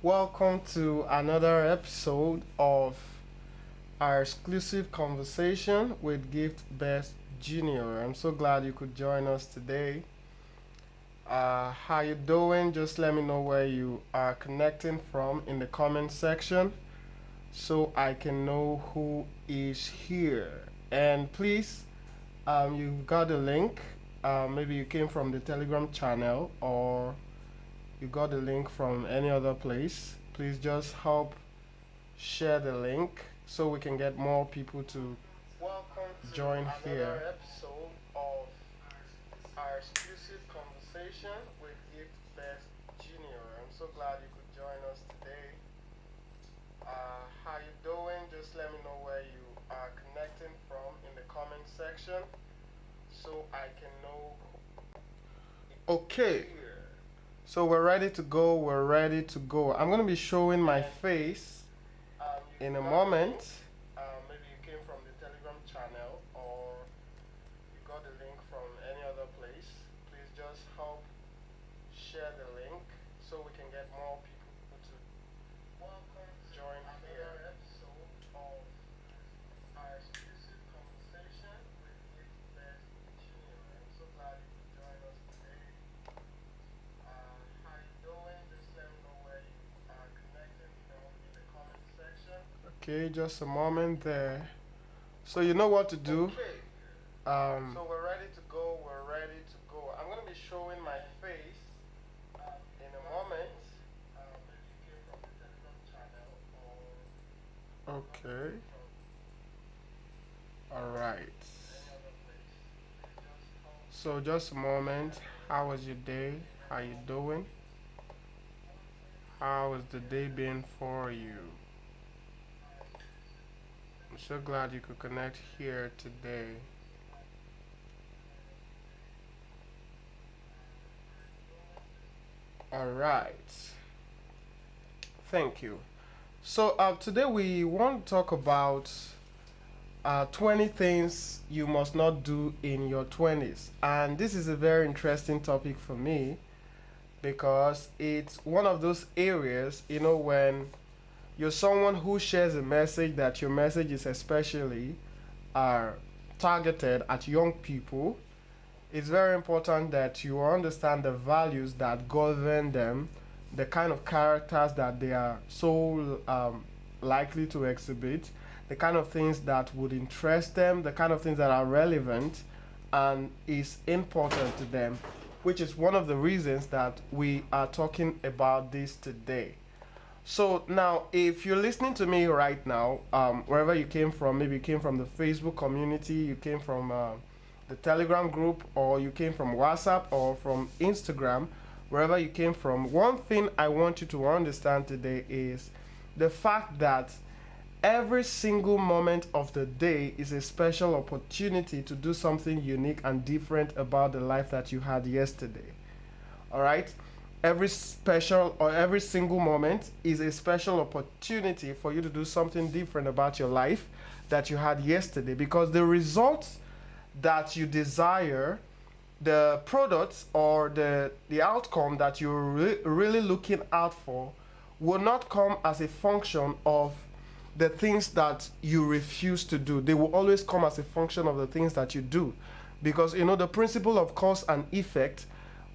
Welcome to another episode of our exclusive conversation with Gift Best Junior. I'm so glad you could join us today. How you doing? Just let me know where you are connecting from in the comment section so I can know who is here. And please, you've got a link. Maybe you came from the Telegram channel or you got the link from any other place. Please just help share the link so we can get more people to join here. Episode of our exclusive conversation with Gift Best Junior. I'm so glad you could join us today. How you doing? Just let me know where you are connecting from in the comment section so I can know. Okay. So we're ready to go. We're ready to go. I'm going to be showing my face in a moment. Maybe you came from the Telegram channel or you got the link from any other place. Please just help share the link so we can get more people to join here. Episode of our exclusive conversation with Gift Best Junior. I'm so glad you could join us today. How you doing? Just let me know where you are connecting from in the comment section. Okay, just a moment there. So you know what to do. Okay. So we're ready to go. We're ready to go. I'm going to be showing my face in a moment. Maybe you came from the Telegram channel or okay. All right. So just a moment. How was your day? How you doing? How has the day been for you? I'm so glad you could connect here today. All right. Thank you. So today we want to talk about 20 things you must not do in your 20s. And this is a very interesting topic for me because it's one of those areas, when you're someone who shares a message that your message is especially targeted at young people. It's very important that you understand the values that govern them, the kind of characters that they are so likely to exhibit, the kind of things that would interest them, the kind of things that are relevant and is important to them, which is one of the reasons that we are talking about this today. So now, if you're listening to me right now, wherever you came from, maybe you came from the Facebook community, you came from the Telegram group, or you came from WhatsApp or from Instagram, wherever you came from, one thing I want you to understand today is the fact that every single moment of the day is a special opportunity to do something unique and different about the life that you had yesterday. All right? Every single moment is a special opportunity for you to do something different about your life that you had yesterday, because the results that you desire, the products or the outcome that you're really looking out for will not come as a function of the things that you refuse to do. They will always come as a function of the things that you do, because the principle of cause and effect.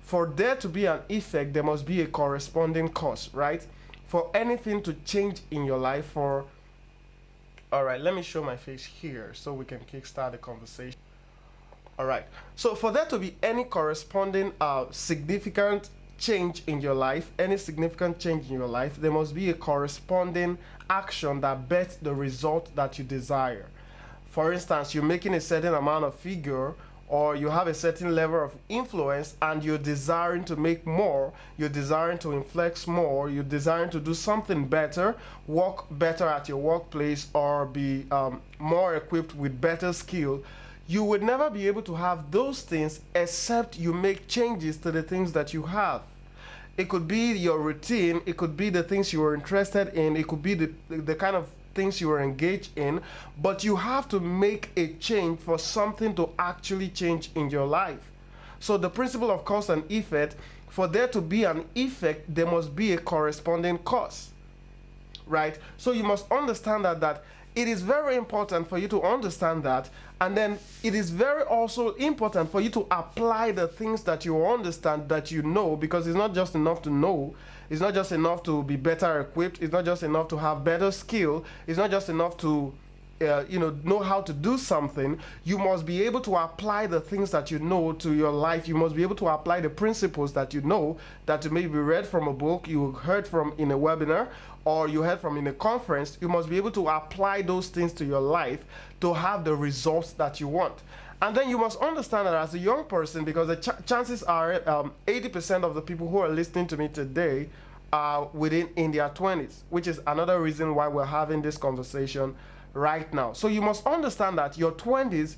For there to be an effect, there must be a corresponding cause, right? For anything to change in your life, all right, let me show my face here so we can kickstart the conversation. All right, so for there to be any corresponding significant change in your life, there must be a corresponding action that bets the result that you desire. For instance, you're making a certain amount of figure, or you have a certain level of influence and you're desiring to make more, you're desiring to inflect more, you're desiring to do something better, work better at your workplace, or be more equipped with better skill. You would never be able to have those things except you make changes to the things that you have. It could be your routine, it could be the things you are interested in, it could be the kind of things you are engaged in, but you have to make a change for something to actually change in your life. So the principle of cause and effect, for there to be an effect, there must be a corresponding cause, right? So you must understand that it is very important for you to understand that, and then it is very also important for you to apply the things that you understand, that you know, because it's not just enough to know. It's not just enough to be better equipped. It's not just enough to have better skill. It's not just enough to know how to do something. You must be able to apply the things that you know to your life. You must be able to apply the principles that you know, that you maybe read from a book, you heard from in a webinar, or you heard from in a conference. You must be able to apply those things to your life to have the results that you want. And then you must understand that as a young person, because the chances are 80% of the people who are listening to me today are in their 20s, which is another reason why we're having this conversation right now. So you must understand that your 20s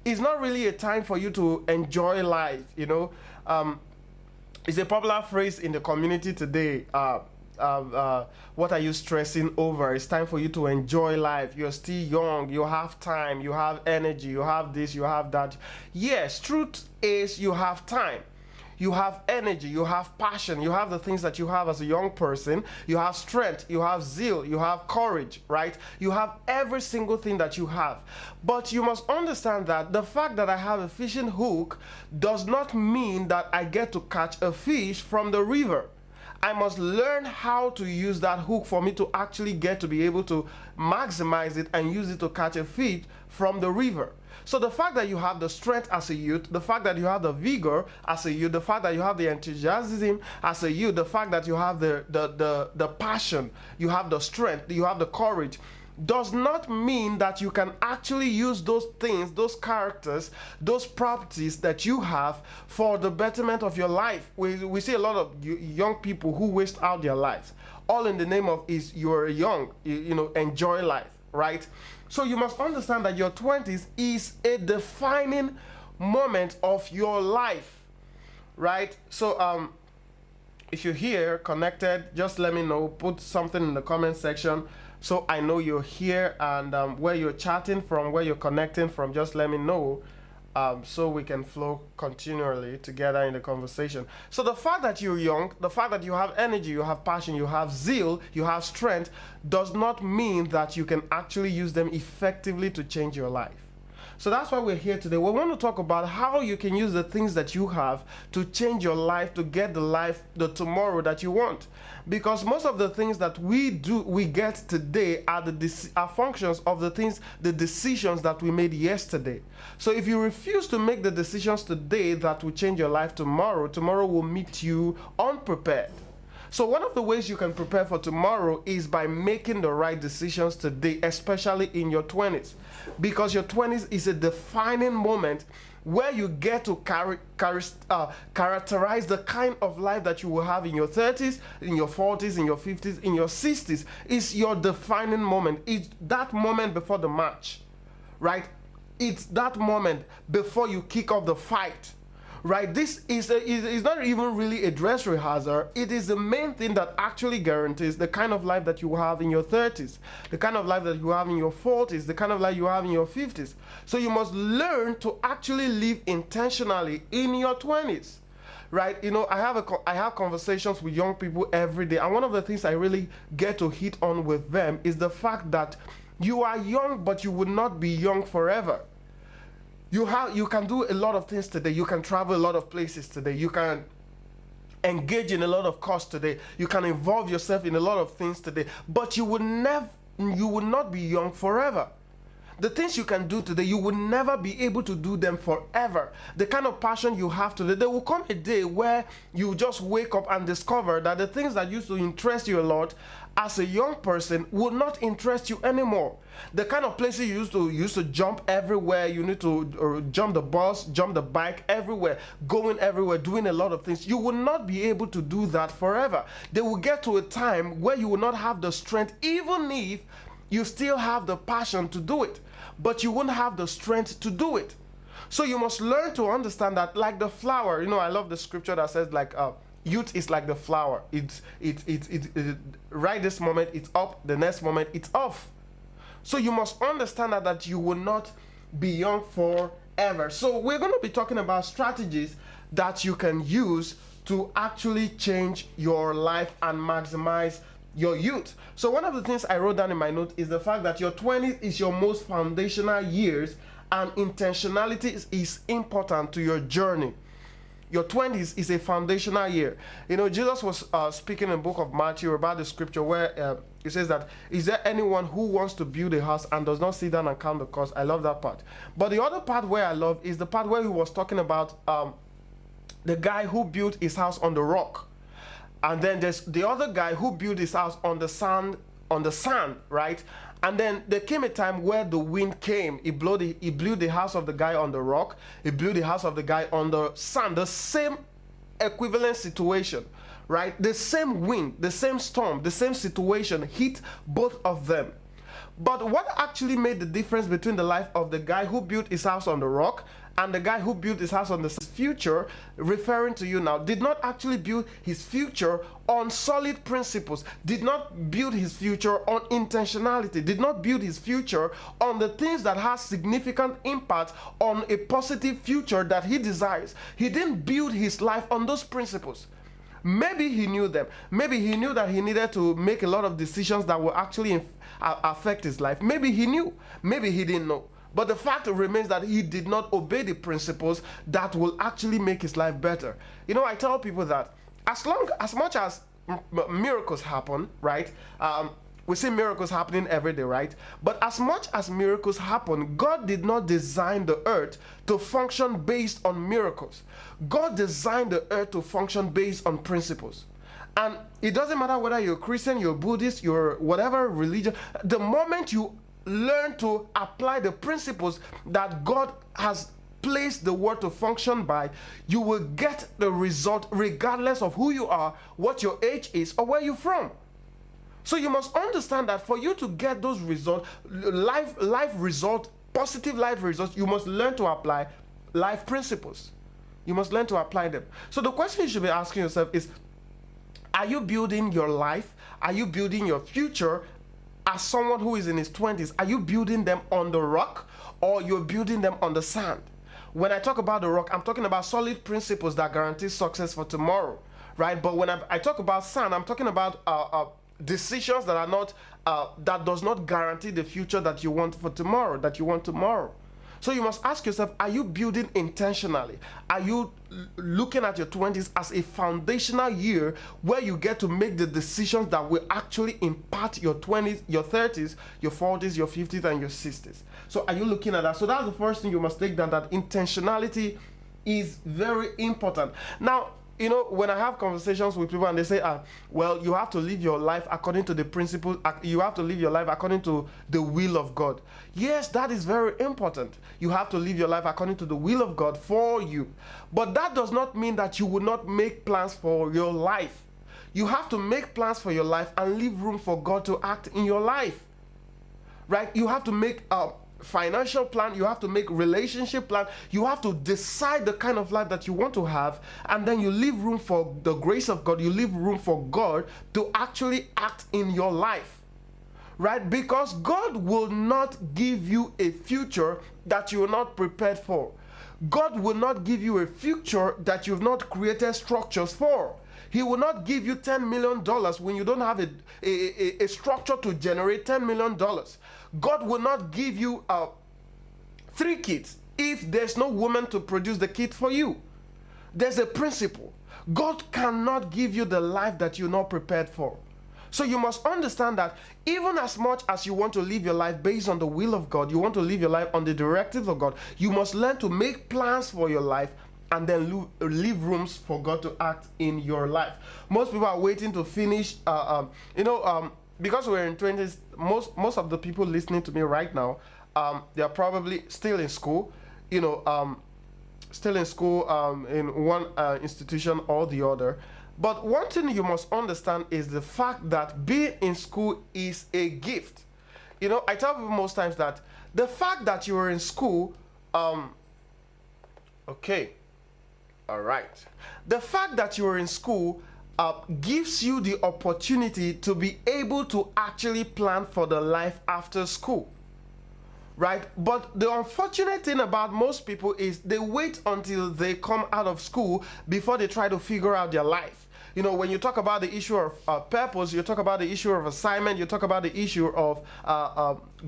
is not really a time for you to enjoy life. It's a popular phrase in the community today. What are you stressing over? It's time for you to enjoy life. You're still young, you have time, you have energy, you have this, you have that. Yes, truth is you have time. You have energy, you have passion, you have the things that you have as a young person. You have strength, you have zeal, you have courage, right? You have every single thing that you have. But you must understand that the fact that I have a fishing hook does not mean that I get to catch a fish from the river. I must learn how to use that hook for me to actually get to be able to maximize it and use it to catch a fish from the river. So the fact that you have the strength as a youth, the fact that you have the vigor as a youth, the fact that you have the enthusiasm as a youth, the fact that you have the passion, you have the strength, you have the courage, does not mean that you can actually use those things, those characters, those properties that you have for the betterment of your life. We see a lot of young people who waste out their lives, all in the name of you're young, enjoy life, right? So you must understand that your 20s is a defining moment of your life, right? So if you're here connected, just let me know, put something in the comment section so I know you're here, and where you're chatting from, where you're connecting from, just let me know, so we can flow continually together in the conversation. So the fact that you're young, the fact that you have energy, you have passion, you have zeal, you have strength, does not mean that you can actually use them effectively to change your life. So that's why we're here today. We want to talk about how you can use the things that you have to change your life, to get the tomorrow that you want. Because most of the things that we get today are are functions of the decisions that we made yesterday. So if you refuse to make the decisions today that will change your life tomorrow will meet you unprepared. So one of the ways you can prepare for tomorrow is by making the right decisions today, especially in your 20s. Because your 20s is a defining moment where you get to characterize the kind of life that you will have in your 30s, in your 40s, in your 50s, in your 60s. It's your defining moment. It's that moment before the match, right? It's that moment before you kick off the fight. Right, this is not even really a dress rehearsal. It is the main thing that actually guarantees the kind of life that you have in your 30s, the kind of life that you have in your 40s, the kind of life you have in your 50s. So you must learn to actually live intentionally in your 20s. Right, I have conversations with young people every day, and one of the things I really get to hit on with them is the fact that you are young, but you will not be young forever. You can do a lot of things today. You can travel a lot of places today. You can engage in a lot of course today. You can involve yourself in a lot of things today. But you will not be young forever. The things you can do today, you will never be able to do them forever. The kind of passion you have today, there will come a day where you just wake up and discover that the things that used to interest you a lot as a young person will not interest you anymore. The kind of places you used to jump everywhere, you need to jump the bus, jump the bike everywhere, going everywhere, doing a lot of things. You will not be able to do that forever. They will get to a time where you will not have the strength, even if you still have the passion to do it, but you won't have the strength to do it. So you must learn to understand that, like the flower, I love the scripture that says youth is like the flower. It's right this moment it's up, the next moment it's off. So you must understand that you will not be young for ever. So we're going to be talking about strategies that you can use to actually change your life and maximize your youth. So one of the things I wrote down in my note is the fact that your 20s is your most foundational years, and intentionality is important to your journey. Your 20s is a foundational year. You know, Jesus was speaking in the book of Matthew about the scripture where he says that, is there anyone who wants to build a house and does not sit down and count the cost? I love that part. But the other part where I love is the part where he was talking about the guy who built his house on the rock. And then there's the other guy who built his house on the sand, right? And then there came a time where the wind came. It blew the house of the guy on the rock. It blew the house of the guy on the sand. The same equivalent situation, right? The same wind, the same storm, the same situation hit both of them. But what actually made the difference between the life of the guy who built his house on the rock and the guy who built his house on the future, referring to you now, did not actually build his future on solid principles, did not build his future on intentionality, did not build his future on the things that has significant impact on a positive future that he desires. He didn't build his life on those principles. Maybe he knew them. Maybe he knew that he needed to make a lot of decisions that will actually affect his life. Maybe he knew. Maybe he didn't know. But the fact remains that he did not obey the principles that will actually make his life better. You know, I tell people that as much as miracles happen, right? We see miracles happening every day, right? But as much as miracles happen, God did not design the earth to function based on miracles. God designed the earth to function based on principles. And it doesn't matter whether you're Christian, you're Buddhist, you're whatever religion, the moment you learn to apply the principles that God has placed the world to function by, you will get the result regardless of who you are, what your age is, or where you're from. So you must understand that for you to get those results, life result, positive life results, you must learn to apply life principles. You must learn to apply them. So the question you should be asking yourself is, are you building your life? Are you building your future as someone who is in his 20s? Are you building them on the rock, or you're building them on the sand? When I talk about the rock, I'm talking about solid principles that guarantee success for tomorrow, right? But when I talk about sand, I'm talking about decisions that are not that does not guarantee the future that you want for tomorrow, that you want tomorrow. So you must ask yourself, are you building intentionally? Are you looking at your 20s as a foundational year where you get to make the decisions that will actually impact your 20s, your 30s, your 40s, your 50s, and your 60s? So are you looking at that? So that's the first thing you must take down, that intentionality is very important. Now, you know, when I have conversations with people and they say, well, you have to live your life according to the principles, you have to live your life according to the will of God. Yes, that is very important. You have to live your life according to the will of God for you. But that does not mean that you will not make plans for your life. You have to make plans for your life and leave room for God to act in your life. Right? You have to make financial plan, you have to make relationship plan, you have to decide the kind of life that you want to have, and then you leave room for the grace of God, you leave room for God to actually act in your life, right? Because God will not give you a future that you are not prepared for. God will not give you a future that you've not created structures for. He will not give you $10 million when you don't have a structure to generate $10 million. God will not give you 3 kids if there's no woman to produce the kid for you. There's a principle. God cannot give you the life that you're not prepared for. So you must understand that even as much as you want to live your life based on the will of God, you want to live your life on the directives of God, you must learn to make plans for your life and then leave rooms for God to act in your life. Most people are waiting to finish, because we're in 20s, most of the people listening to me right now, they are probably still in school, in one institution or the other. But one thing you must understand is the fact that being in school is a gift. You know, I tell people most times that the fact that you are in school, the fact that you are in school gives you the opportunity to be able to actually plan for the life after school. right? But the unfortunate thing about most people is they wait until they come out of school before they try to figure out their life. You know, when you talk about the issue of purpose, you talk about the issue of assignment, you talk about the issue of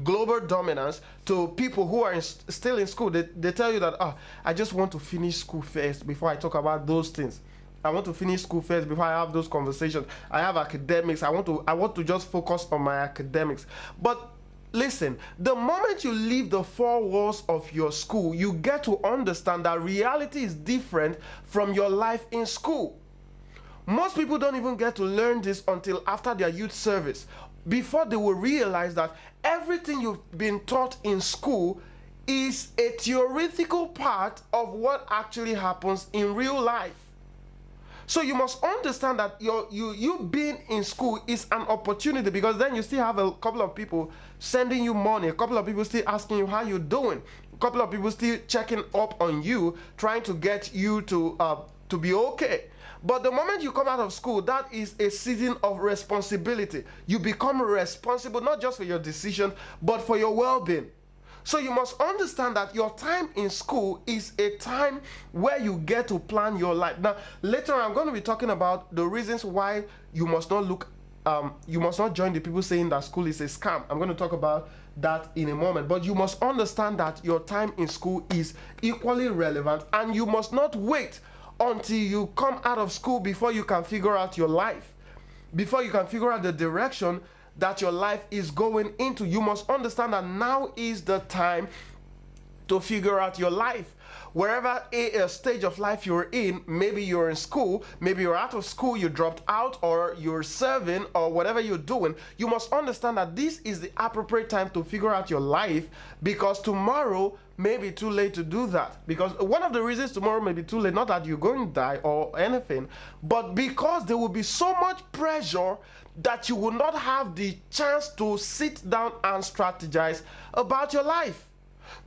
global dominance to people who are still in school. They tell you that, oh, I just want to finish school first before I talk about those things. I want to finish school first before I have those conversations. I have academics. I want to just focus on my academics. But listen, the moment you leave the four walls of your school, you get to understand that reality is different from your life in school. Most people don't even get to learn this until after their youth service, before they will realize that everything you've been taught in school is a theoretical part of what actually happens in real life. So you must understand that you being in school is an opportunity, because then you still have a couple of people sending you money, a couple of people still asking you how you're doing, a couple of people still checking up on you, trying to get you to be okay. But the moment you come out of school, that is a season of responsibility. You become responsible not just for your decisions, but for your well-being. So you must understand that your time in school is a time where you get to plan your life. Now, later on, I'm going to be talking about the reasons why you must not you must not join the people saying that school is a scam. I'm going to talk about that in a moment. But you must understand that your time in school is equally relevant, and you must not wait until you come out of school before you can figure out your life, before you can figure out the direction that your life is going into. You must understand that now is the time to figure out your life. Wherever a stage of life you're in, maybe you're in school, maybe you're out of school, you dropped out, or you're serving, or whatever you're doing, you must understand that this is the appropriate time to figure out your life, because tomorrow may be too late to do that. Because one of the reasons tomorrow may be too late, not that you're going to die or anything, but because there will be so much pressure that you will not have the chance to sit down and strategize about your life.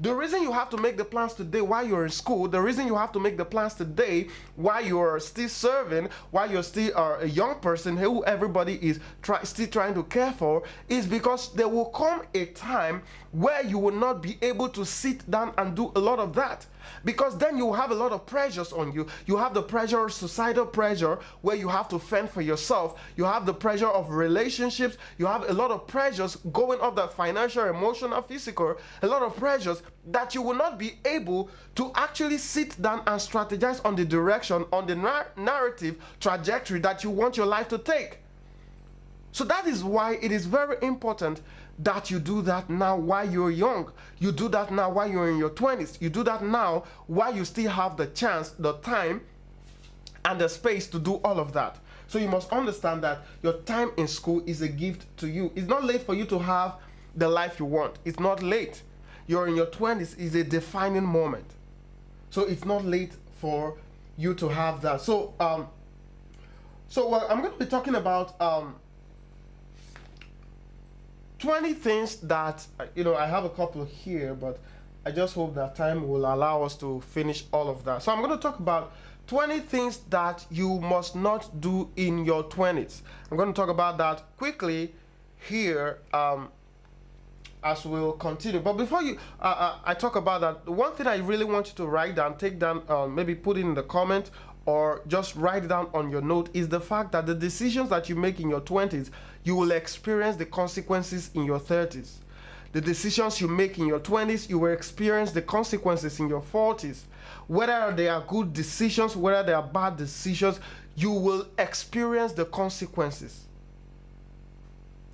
The reason you have to make the plans today while you're in school, the reason you have to make the plans today while you're still serving, while you're still a young person who everybody is still trying to care for, is because there will come a time where you will not be able to sit down and do a lot of that. Because then you have a lot of pressures on you. You have the pressure, societal pressure, where you have to fend for yourself. You have the pressure of relationships. You have a lot of pressures going up, that financial, emotional, physical, a lot of pressures that you will not be able to actually sit down and strategize on the direction, on the narrative trajectory that you want your life to take. So that is why it is very important that you do that now while you're young. You do that now while you're in your 20s. You do that now while you still have the chance, the time, and the space to do all of that. So you must understand that your time in school is a gift to you. It's not late for you to have the life you want. It's not late. You're in your 20s is a defining moment. So it's not late for you to have that. So I'm going to be talking about 20 things that, I have a couple here, but I just hope that time will allow us to finish all of that. So I'm going to talk about 20 things that you must not do in your 20s. I'm going to talk about that quickly here as we'll continue. But before I talk about that, the one thing I really want you to write down, take down, maybe put it in the comment, or just write it down on your note, is the fact that the decisions that you make in your 20s, you will experience the consequences in your 30s. The decisions you make in your 20s, you will experience the consequences in your 40s. Whether they are good decisions, whether they are bad decisions, you will experience the consequences.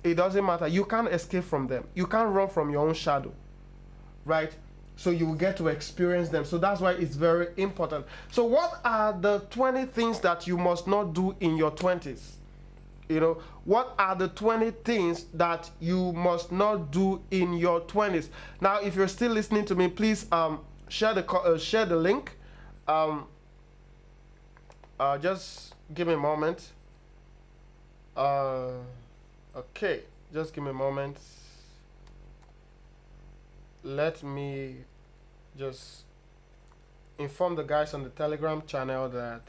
It doesn't matter. You can't escape from them. You can't run from your own shadow, right? So you will get to experience them. So that's why it's very important. So what are the 20 things that you must not do in your 20s? What are the 20 things that you must not do in your 20s? Now, if you're still listening to me, please share the link. Just give me a moment. Okay, just give me a moment. Let me just inform the guys on the Telegram channel that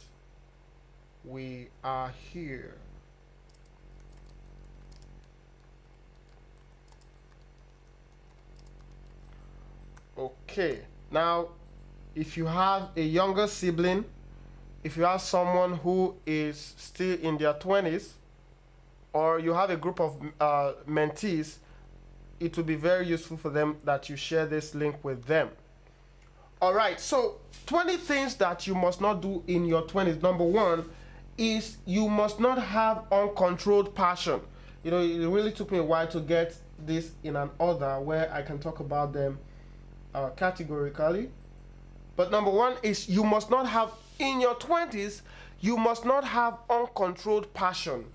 we are here. Okay. Now, if you have a younger sibling, if you have someone who is still in their 20s, or you have a group of mentees, it will be very useful for them that you share this link with them. All right, so 20 things that you must not do in your 20s. Number one is you must not have uncontrolled passion. You know, it really took me a while to get this in an order where I can talk about them categorically. But number one is you must not have, in your 20s, you must not have uncontrolled passion.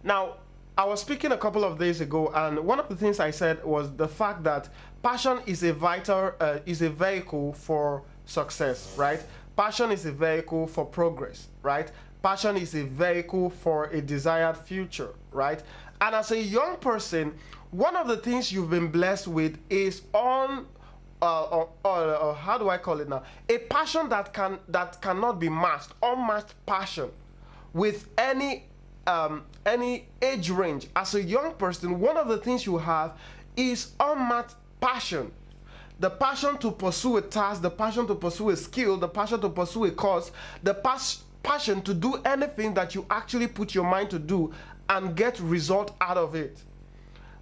Now, I was speaking a couple of days ago, and one of the things I said was the fact that passion is a vehicle for success, right? Passion is a vehicle for progress, right? Passion is a vehicle for a desired future, right? And as a young person, one of the things you've been blessed with is how do I call it now? A passion that cannot be matched, unmatched passion with any age range. As a young person, one of the things you have is unmatched passion. The passion to pursue a task, the passion to pursue a skill, the passion to pursue a cause, the passion to do anything that you actually put your mind to do and get result out of it.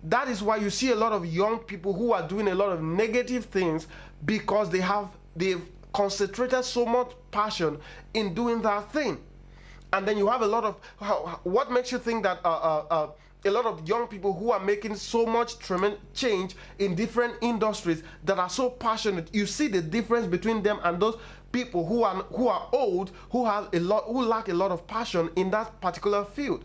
That is why you see a lot of young people who are doing a lot of negative things, because they've concentrated so much passion in doing that thing. And then you have a lot of, what makes you think that a lot of young people who are making so much tremendous change in different industries that are so passionate, you see the difference between them and those people who are old, who lack a lot of passion in that particular field.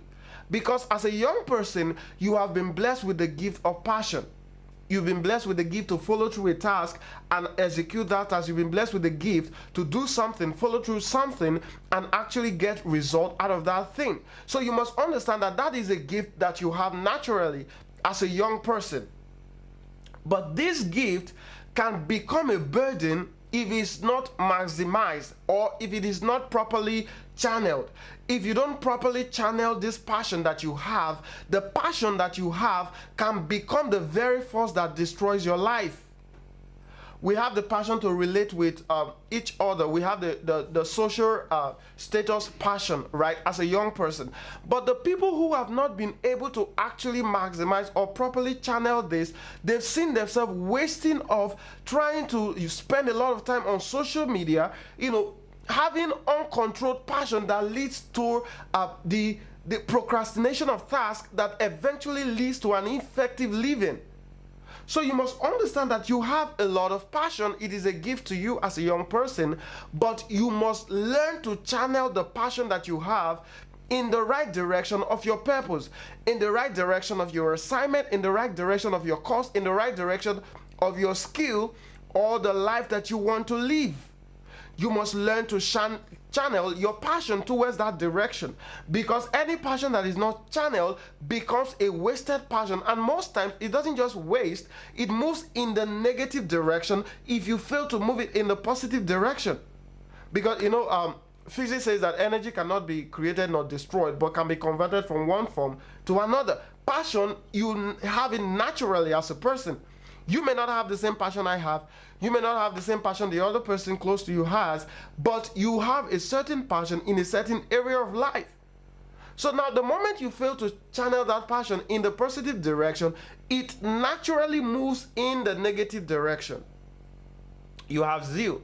Because as a young person, you have been blessed with the gift of passion. You've been blessed with the gift to follow through a task and execute that task. You've been blessed with the gift to do something, follow through something, and actually get result out of that thing. So you must understand that that is a gift that you have naturally as a young person. But this gift can become a burden if it's not maximized, or if it is not properly channeled. If you don't properly channel this passion that you have, the passion that you have can become the very force that destroys your life. We have the passion to relate with each other. We have the social status passion, right, as a young person. But the people who have not been able to actually maximize or properly channel this, they've seen themselves wasting of trying to spend a lot of time on social media, you know, having uncontrolled passion that leads to the procrastination of tasks that eventually leads to an ineffective living. So you must understand that you have a lot of passion. It is a gift to you as a young person, but you must learn to channel the passion that you have in the right direction of your purpose, in the right direction of your assignment, in the right direction of your cause, in the right direction of your skill or the life that you want to live. You must learn to channel your passion towards that direction, because any passion that is not channeled becomes a wasted passion, and most times it doesn't just waste, it moves in the negative direction if you fail to move it in the positive direction. Because you know, physics says that energy cannot be created nor destroyed, but can be converted from one form to another. Passion, you have it naturally as a person. You may not have the same passion I have. You may not have the same passion the other person close to you has, but you have a certain passion in a certain area of life. So now the moment you fail to channel that passion in the positive direction, it naturally moves in the negative direction. You have zeal.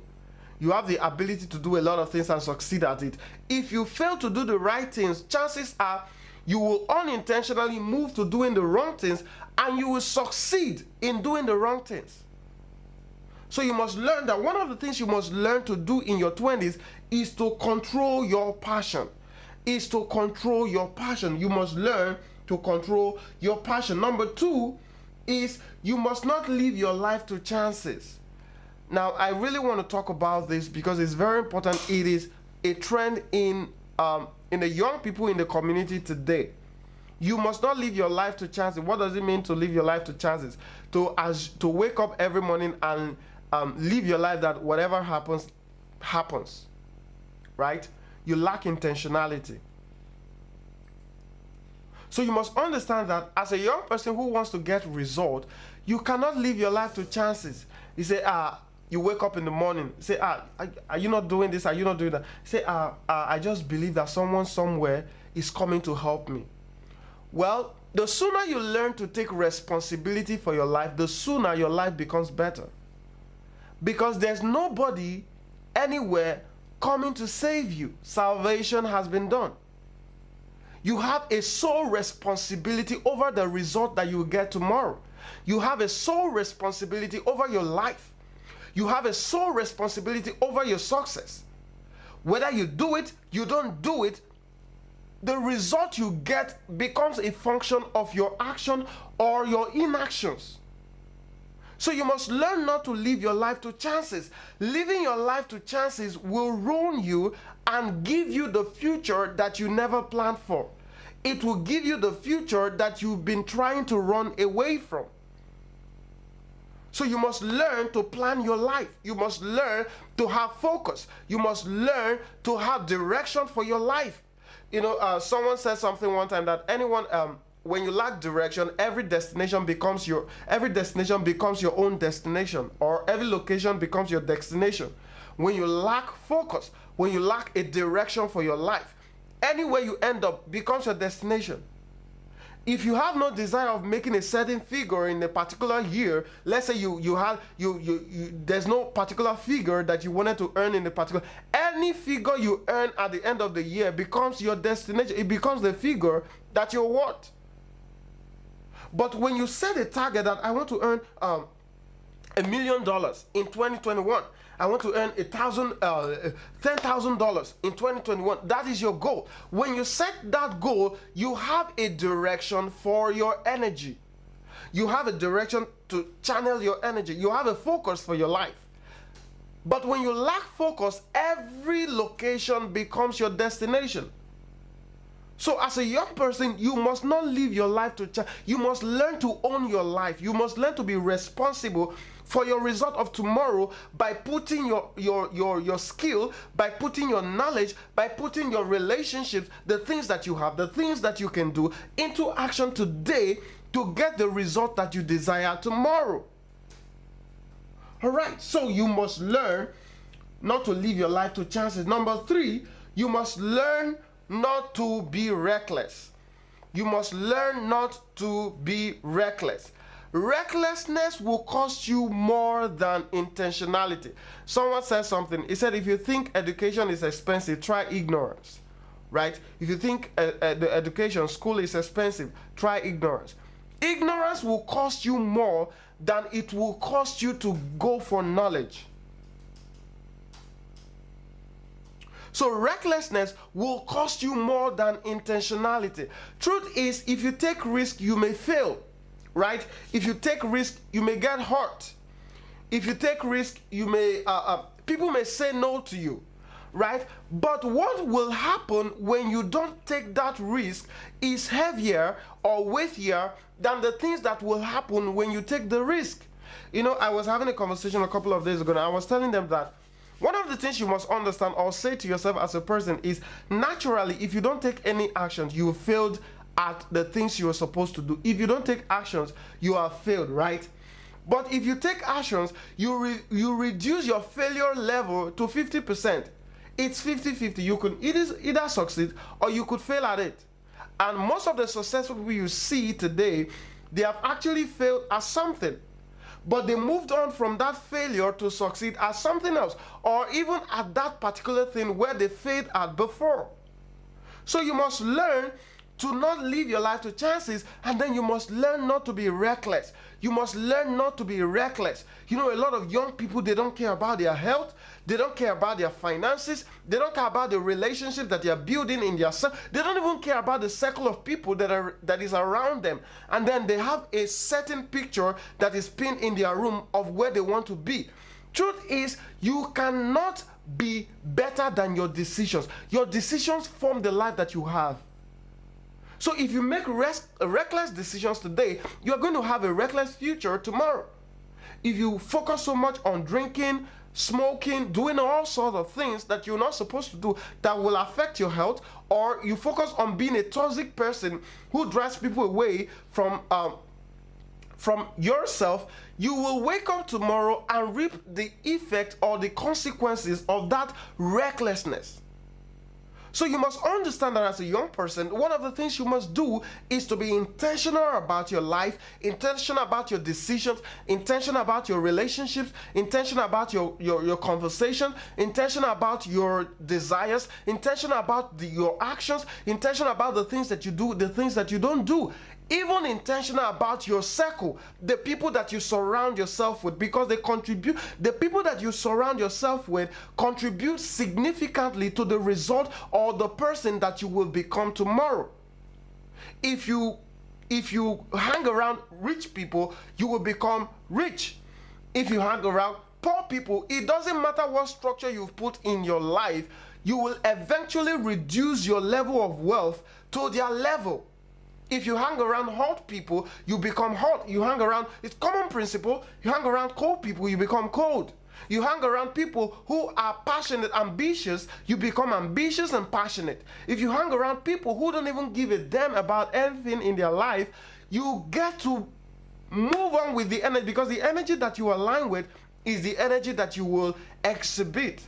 You have the ability to do a lot of things and succeed at it. If you fail to do the right things, chances are you will unintentionally move to doing the wrong things, and you will succeed in doing the wrong things. So you must learn that one of the things you must learn to do in your 20s is to control your passion. You must learn to control your passion. Number two is you must not live your life to chances. Now, I really want to talk about this because it's very important. It is a trend in the young people in the community today. You must not live your life to chances. What does it mean to live your life to chances? To wake up every morning and live your life that whatever happens, happens. Right? You lack intentionality. So you must understand that as a young person who wants to get result, you cannot live your life to chances. You say, you wake up in the morning, say, are you not doing this? Are you not doing that? Say, I just believe that someone somewhere is coming to help me. Well, the sooner you learn to take responsibility for your life, the sooner your life becomes better. Because there's nobody anywhere coming to save you. Salvation has been done. You have a sole responsibility over the result that you will get tomorrow. You have a sole responsibility over your life. You have a sole responsibility over your success. Whether you do it, you don't do it, the result you get becomes a function of your action or your inactions. So you must learn not to live your life to chances. Living your life to chances will ruin you and give you the future that you never planned for. It will give you the future that you've been trying to run away from. So you must learn to plan your life. You must learn to have focus. You must learn to have direction for your life. You know, someone said something one time that when you lack direction, every destination becomes your own destination, or every location becomes your destination. When you lack focus, when you lack a direction for your life, anywhere you end up becomes your destination. If you have no desire of making a certain figure in a particular year, let's say there's no particular figure that you wanted to earn in a particular, any figure you earn at the end of the year becomes your destination. It becomes the figure that you want. But when you set a target that I want to earn $1 million in 2021, I want to earn $10,000 in 2021. That is your goal. When you set that goal, you have a direction for your energy. You have a direction to channel your energy. You have a focus for your life. But when you lack focus, every location becomes your destination. So as a young person, you must not live your life to chance. You must learn to own your life. You must learn to be responsible for your result of tomorrow by putting your skill, by putting your knowledge, by putting your relationships, the things that you have, the things that you can do into action today to get the result that you desire tomorrow. All right, so you must learn not to live your life to chances. Number 3, you must learn not to be reckless. You must learn not to be reckless. Recklessness will cost you more than intentionality. Someone said something. He said, if you think education is expensive, try ignorance. Right? If you think the education, school is expensive, try ignorance. Ignorance will cost you more than it will cost you to go for knowledge. So recklessness will cost you more than intentionality. Truth is, if you take risk, you may fail. Right? If you take risk, you may get hurt. If you take risk, you may people may say no to you, right? But what will happen when you don't take that risk is heavier or weightier than the things that will happen when you take the risk. You know, I was having a conversation a couple of days ago, and I was telling them that one of the things you must understand or say to yourself as a person is, naturally, if you don't take any actions, you failed at the things you are supposed to do. If you don't take actions, you have failed, right? But if you take actions, you reduce your failure level to 50%. It's 50-50. You could either succeed or you could fail at it. And most of the successful people you see today, they have actually failed at something. But they moved on from that failure to succeed at something else, or even at that particular thing where they failed at before. So you must learn to not live your life to chances, and then you must learn not to be reckless. You must learn not to be reckless. You know, a lot of young people, they don't care about their health, they don't care about their finances, they don't care about the relationship that they are building in their self. They don't even care about the circle of people that is around them. And then they have a certain picture that is pinned in their room of where they want to be. Truth is, you cannot be better than your decisions. Your decisions form the life that you have. So if you make reckless decisions today, you're going to have a reckless future tomorrow. If you focus so much on drinking, smoking, doing all sorts of things that you're not supposed to do that will affect your health, or you focus on being a toxic person who drives people away from from yourself, you will wake up tomorrow and reap the effect or the consequences of that recklessness. So you must understand that as a young person, one of the things you must do is to be intentional about your life, intentional about your decisions, intentional about your relationships, intentional about your conversation, intentional about your desires, intentional about your actions, intentional about the things that you do, the things that you don't do. Even intentional about your circle, the people that you surround yourself with, because they contribute, the people that you surround yourself with contribute significantly to the result or the person that you will become tomorrow. If you hang around rich people, you will become rich. If you hang around poor people, it doesn't matter what structure you've put in your life, you will eventually reduce your level of wealth to their level. If you hang around hot people, you become hot. You hang around, it's common principle, you hang around cold people, you become cold. You hang around people who are passionate, ambitious, you become ambitious and passionate. If you hang around people who don't even give a damn about anything in their life, you get to move on with the energy, because the energy that you align with is the energy that you will exhibit.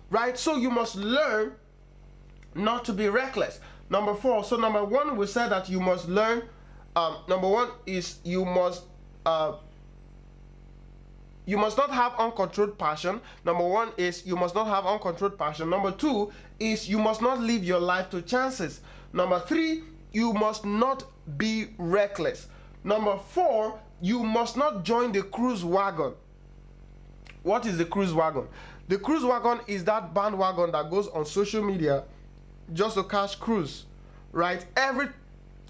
Right? So you must learn not to be reckless. Number 4. So number 1, we said that you must learn. Number 1 is you must not have uncontrolled passion. Number 1 is you must not have uncontrolled passion. Number 2 is you must not live your life to chances. Number 3, you must not be reckless. Number 4, you must not join the cruise wagon. What is the cruise wagon? The cruise wagon is that bandwagon that goes on social media just to catch cruise, right?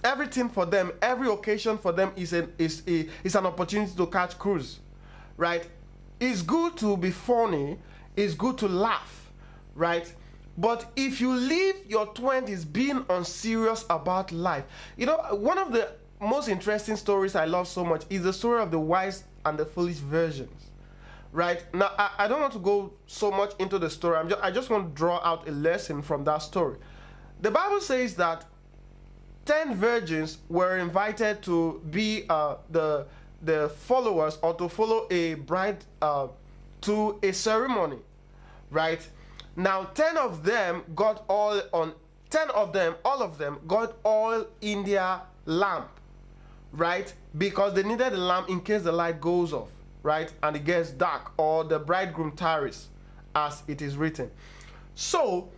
Everything for them, every occasion for them is an opportunity to catch cruise, right? It's good to be funny, it's good to laugh, right? But if you live your 20s being unserious about life, you know, one of the most interesting stories I love so much is the story of the wise and the foolish virgins. Right now, I don't want to go so much into the story. I just want to draw out a lesson from that story. The Bible says that 10 virgins were invited to be the followers, or to follow a bride to a ceremony. Right now, 10 of them, all of them got oil in their lamp, right? Because they needed a lamp in case the light goes off, right, and it gets dark, or the bridegroom tarries, as it is written. So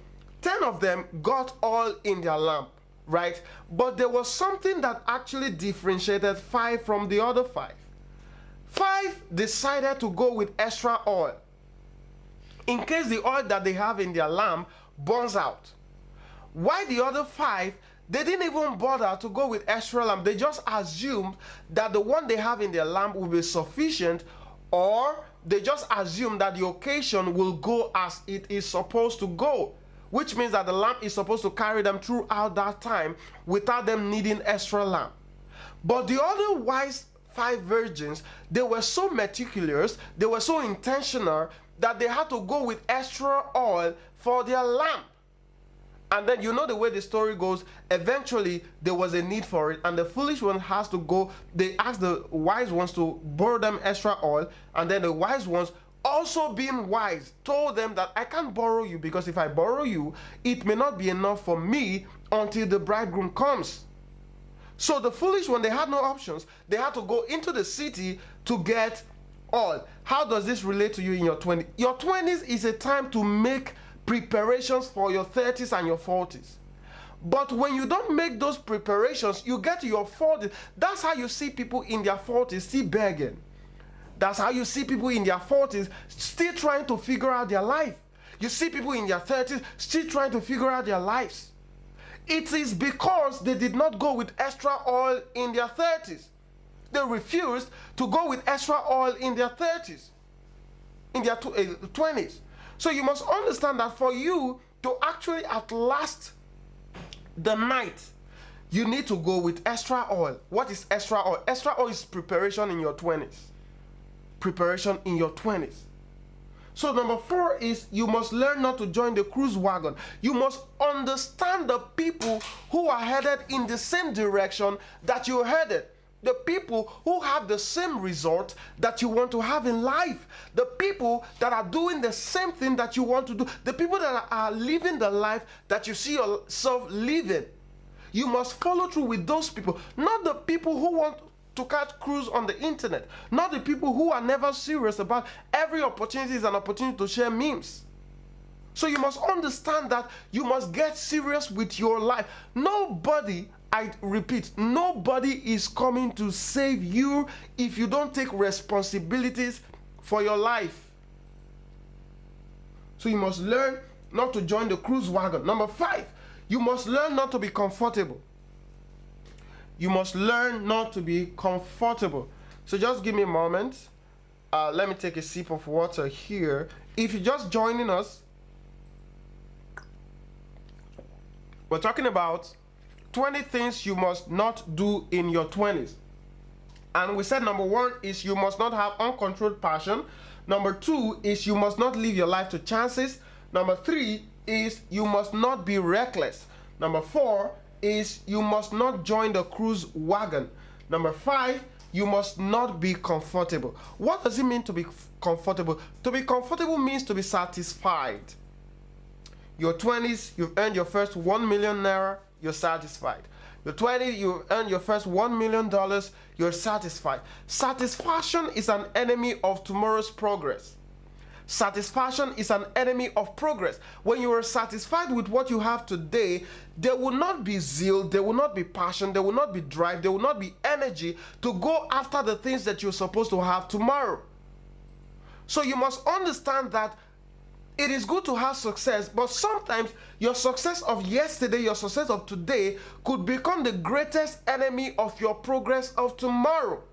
10 of them got oil in their lamp, right? But there was something that actually differentiated 5 from the other 5. 5 decided to go with extra oil in case the oil that they have in their lamp burns out. Why the other 5, they didn't even bother to go with extra lamp. They just assumed that the one they have in their lamp will be sufficient, or they just assumed that the occasion will go as it is supposed to go, which means that the lamp is supposed to carry them throughout that time without them needing extra lamp. But the other wise 5 virgins, they were so meticulous, they were so intentional that they had to go with extra oil for their lamp. And then you know the way the story goes, eventually there was a need for it, and the foolish one has to go. They asked the wise ones to borrow them extra oil, and then the wise ones, also being wise, told them that I can't borrow you, because if I borrow you, it may not be enough for me until the bridegroom comes. So the foolish one, they had no options. They had to go into the city to get oil. How does this relate to you in your 20s? Your 20s is a time to make preparations for your 30s and your 40s. But when you don't make those preparations, you get to your 40s. That's how you see people in their 40s still begging. That's how you see people in their 40s still trying to figure out their life. You see people in their 30s still trying to figure out their lives. It is because they did not go with extra oil in their 30s. They refused to go with extra oil in their 30s, in their 20s. So you must understand that for you to actually outlast the night, you need to go with extra oil. What is extra oil? Extra oil is preparation in your 20s. Preparation in your 20s. So number 4 is you must learn not to join the cruise wagon. You must understand the people who are headed in the same direction that you're headed. the people who have the same result that you want to have in life, the people that are doing the same thing that you want to do, the people that are living the life that you see yourself living. You must follow through with those people, not the people who want to catch cruise on the internet, not the people who are never serious about every opportunity is an opportunity to share memes. So you must understand that you must get serious with your life. Nobody, I repeat, nobody is coming to save you if you don't take responsibilities for your life. So you must learn not to join the cruise wagon. Number 5, you must learn not to be comfortable. You must learn not to be comfortable. So just give me a moment. Let me take a sip of water here. If you're just joining us, we're talking about 20 things you must not do in your 20s. And we said number 1 is you must not have uncontrolled passion. Number 2 is you must not live your life to chances. Number 3 is you must not be reckless. Number 4 is you must not join the cruise wagon. Number 5, you must not be comfortable. What does it mean to be comfortable? To be comfortable means to be satisfied. Your 20s, you've earned your first 1 million naira, you're satisfied. Your 20s, you've earned your first $1 million, you're satisfied. Satisfaction is an enemy of tomorrow's progress. Satisfaction is an enemy of progress. When you are satisfied with what you have today, there will not be zeal, there will not be passion, there will not be drive, there will not be energy to go after the things that you're supposed to have tomorrow. So you must understand that it is good to have success, but sometimes your success of yesterday, your success of today could become the greatest enemy of your progress of tomorrow.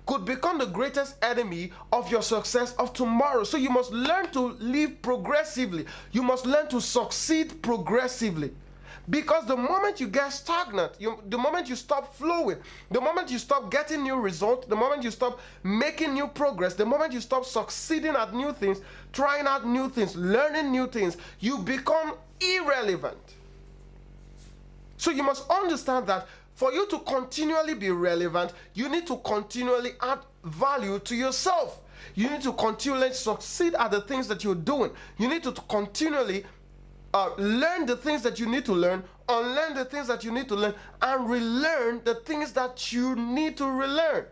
Could become the greatest enemy of your success of tomorrow. So you must learn to live progressively. You must learn to succeed progressively. Because the moment you get stagnant, the moment you stop flowing, the moment you stop getting new results, the moment you stop making new progress, the moment you stop succeeding at new things, trying out new things, learning new things, you become irrelevant. So you must understand that for you to continually be relevant, you need to continually add value to yourself. You need to continually succeed at the things that you're doing. You need to continually learn the things that you need to learn, unlearn the things that you need to learn, and relearn the things that you need to relearn.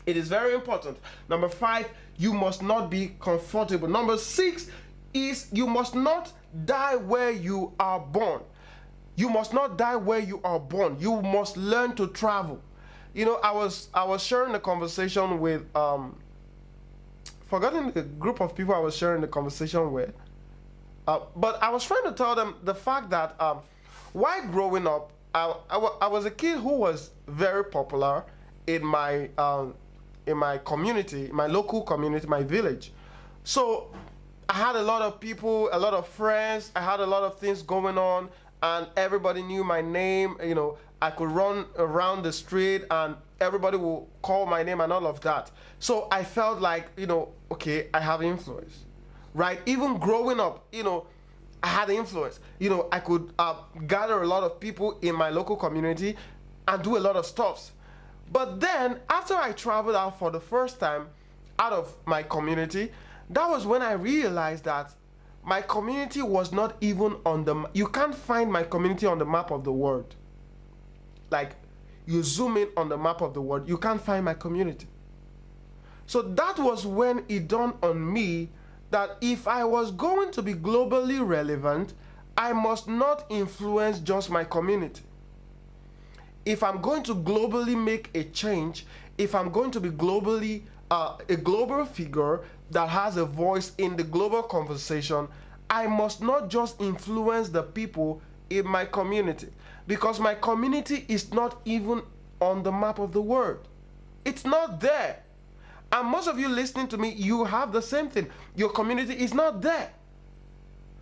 It is very important. Number 5, you must not be comfortable. Number 6 is you must not die where you are born. You must not die where you are born. You must learn to travel. You know, I was sharing a conversation with forgotten the group of people I was sharing the conversation with. But I was trying to tell them the fact that while growing up, I was a kid who was very popular in my community, my local community, my village. So I had a lot of people, a lot of friends. I had a lot of things going on, and everybody knew my name. You know, I could run around the street, and everybody will call my name and all of that. So I felt like, you know, okay, I have influence. Right? Even growing up, you know, I had influence. You know, I could gather a lot of people in my local community and do a lot of stuff. But then, after I traveled out for the first time out of my community, that was when I realized that my community was not even on the... You can't find my community on the map of the world. Like, you zoom in on the map of the world, you can't find my community. So that was when it dawned on me that if I was going to be globally relevant, I must not influence just my community. If I'm going to globally make a change, if I'm going to be globally a global figure that has a voice in the global conversation, I must not just influence the people in my community, because my community is not even on the map of the world. It's not there. And most of you listening to me, you have the same thing. Your community is not there.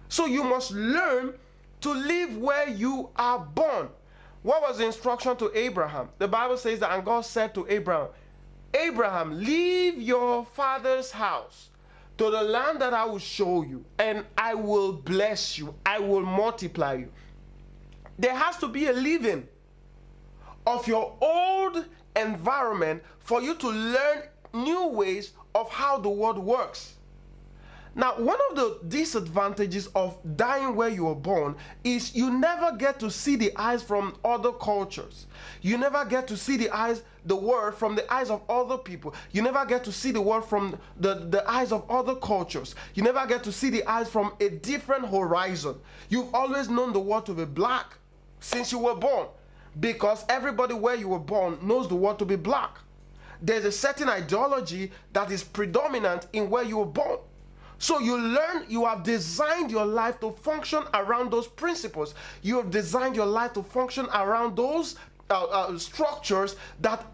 So you must learn to live where you are born. What was the instruction to Abraham? The Bible says that, and God said to Abraham, Abraham, leave your father's house to the land that I will show you, and I will bless you. I will multiply you. There has to be a leaving of your old environment for you to learn new ways of how the world works. Now, one of the disadvantages of dying where you were born is you never get to see the eyes from other cultures. You never get to see the world from the eyes of other people. You never get to see the world from the eyes of other cultures. You never get to see the eyes from a different horizon. You've always known the world to be black since you were born, because everybody where you were born knows the world to be black. There's a certain ideology that is predominant in where you were born. So you learn, you have designed your life to function around those principles. You have designed your life to function around those structures that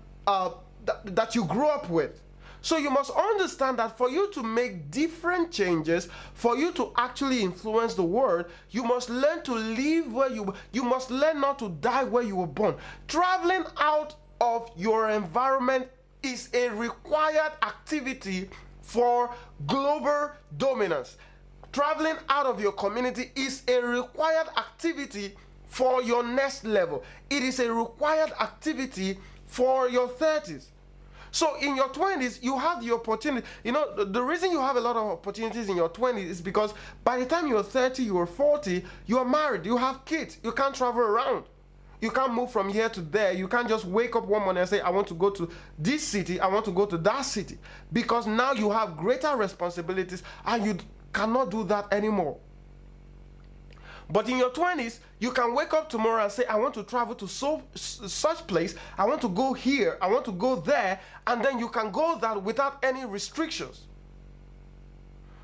you grew up with. So you must understand that for you to make different changes, for you to actually influence the world, you must learn to live where you must learn not to die where you were born. Traveling out of your environment is a required activity for global dominance. Traveling out of your community is a required activity for your next level. It is a required activity for your 30s. So in your 20s, you have the opportunity. You know, the reason you have a lot of opportunities in your 20s is because by the time you're 30, you're 40, you are married, you have kids, you can't travel around. You can't move from here to there. You can't just wake up one morning and say, I want to go to this city, I want to go to that city. Because now you have greater responsibilities and you cannot do that anymore. But in your 20s, you can wake up tomorrow and say, I want to travel to such place, I want to go here, I want to go there, and then you can go that without any restrictions.